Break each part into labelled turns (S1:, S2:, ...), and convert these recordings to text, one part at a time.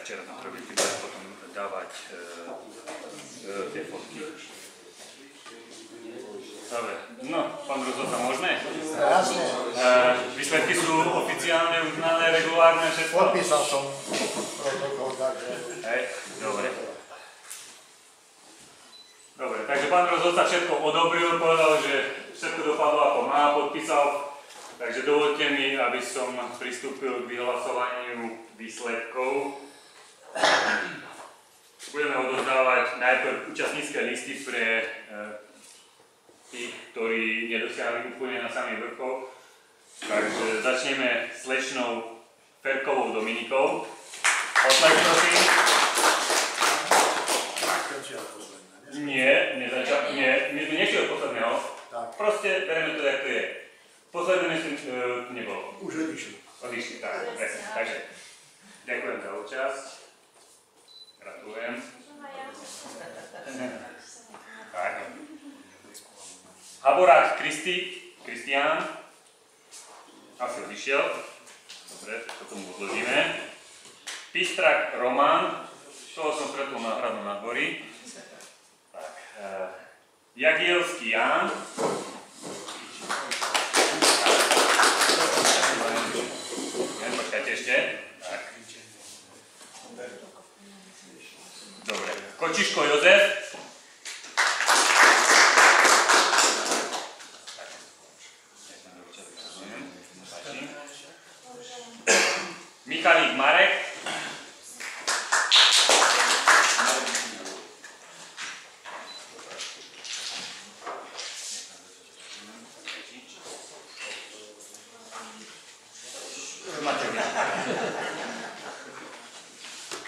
S1: večera tam robiť, keď budem potom dávať tie fotky. Dobre, no, pán rozhodca, môžeme?
S2: Jasne.
S1: Výsledky sú oficiálne uznané, regulárne, všetko?
S2: Podpísal som protokol, takže...
S1: Hej, dobre. Dobre, takže pán rozhodca všetko odobril, povedal, že všetko dopadlo ako má, podpísal. Takže dovolte mi, aby som pristúpil k vyhlasovaniu výsledkov. Budeme odozdávať najprv účastnícke listy pre tých, ktorí nedosiahli úplne na samý vrchol. Takže začneme s slečnou Ferkovou Dominikou. Odleď, prosím. Nie, my sme nešli od posledného. Proste bereme to, jak to je. Posledné myslím, nebolo.
S2: Už odišli.
S1: Odišli, tak, presne. Takže, ďakujem za účasť. Gratulujem. Tak. Haborák Kristián. Asi odišiel. Dobre, to tomu odložíme. Pistrak Roman. Toho som stretol na hradnom nadvorí. Tak. Jagielský Ján. Počkajte ešte. Tak. Dobre. Kočiško Jozef. Michalík Marek.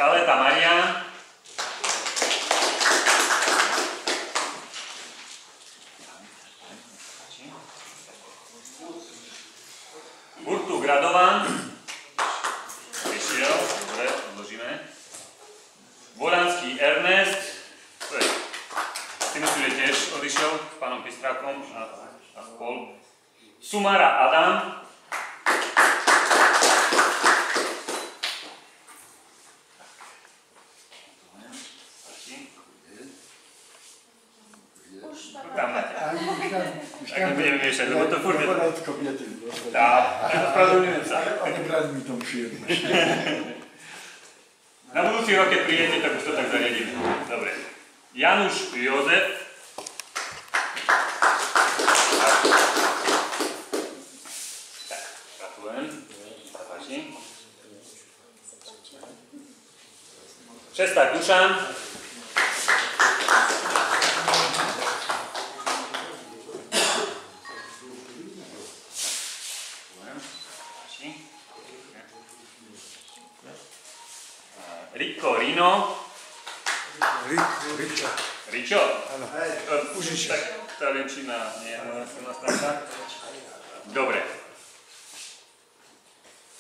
S1: Kaleta Marián. Burtuk Radovan. Vyšiel, dobre, odložíme. Volanský Ernest. To je, si myslím, že tiež odišiel s pánom Pistrákom a spol. Sumara Adam. Tak nebudeme miešať, lebo to furt je... Tak, ospravedlňujem sa.
S2: Nebrali mi tomu príjemnosť.
S1: Na budúci rok, keď príjete, tak už to tak zariadíme. Dobre. Januš Jozef. Tak, gratulujem. Zapáči. Šesták Dušan. Riko Rino. Ričo?
S2: Áno. Už išiel.
S1: Tak tá liečina nie je moja silná stránka. Dobre.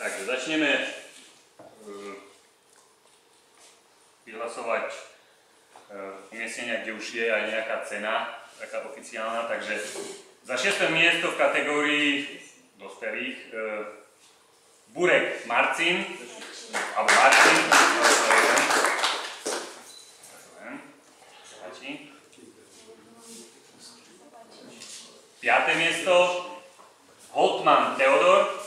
S1: Takže začneme vyhlasovať umiestnenia, kde už je aj nejaká cena, taká oficiálna. Takže za 6. miesto v kategórii dospelých Burek Marcin, alebo Marcin, Piaté miesto Holtman Teodor.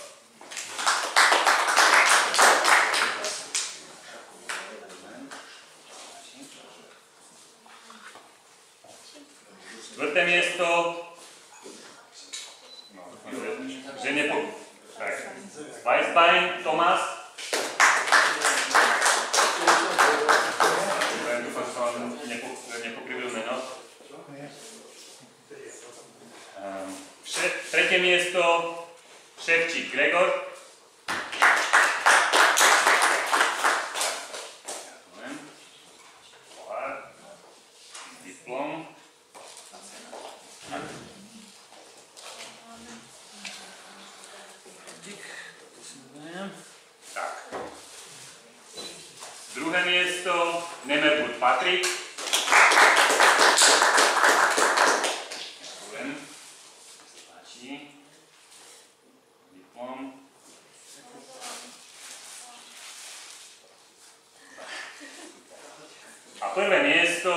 S1: Štvrté miesto Weisbein Tomáš. Dúfam, že som vám nepokrivil meno. Tretie miesto Ševčík Gregor. Diplom. Tak. Druhé miesto Nemergut Patrik. Diplom. prvé miesto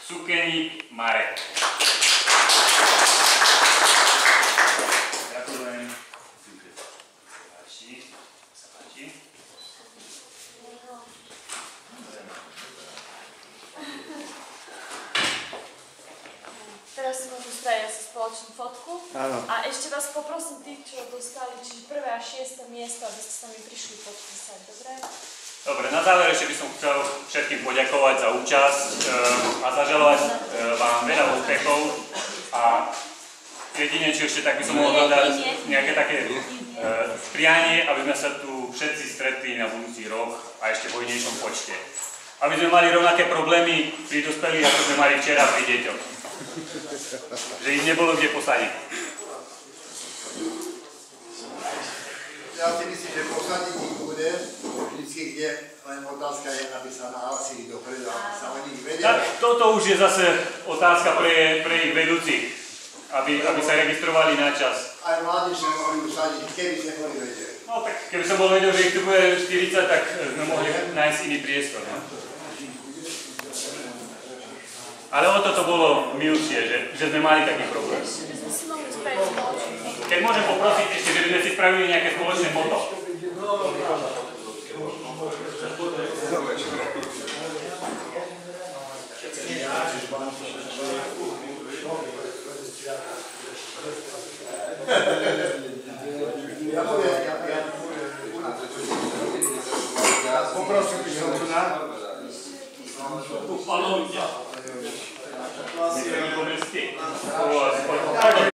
S1: Sukeník Marek. Ďakujem. Sa páči.
S3: Teraz si môžu spraviť asi spoločnú fotku.
S2: Áno.
S3: A ešte vás poprosím tých, čo dostali, čiže 1. a 6. miesto, aby ste sa mi prišli podpísať, dobre?
S1: Dobre, na záver ešte by som chcel všetkým poďakovať za účasť a zaželať vám veľa úspechov a jedine, čo ešte tak by som mohol dodať nejaké také prianie, aby sme sa tu všetci stretli na budúci rok a ešte v hojnejšom počte. Aby sme mali rovnaké problémy pri dospelých, ako sme mali včera pri deťoch. Že ich nebolo kde posadiť.
S2: Ja si myslím, že posadiť ich bude, vždycky kde, len otázka je, aby sa nahlásili dopredu, aby sa o nich vedeli.
S1: Tak toto už je zase otázka pre ich vedúcich, aby sa registrovali na čas.
S2: Aj mládež sme mohli usadiť, keby sme boli vedeli.
S1: No tak keby som bol vedel, že ich tu bude 40, tak sme mohli nájsť iný priestor. No? Ale o toto bolo milšie, že sme mali taký problém. Keď môžem poprosiť ešte, že by sme si spravili nejaké spoločné foto.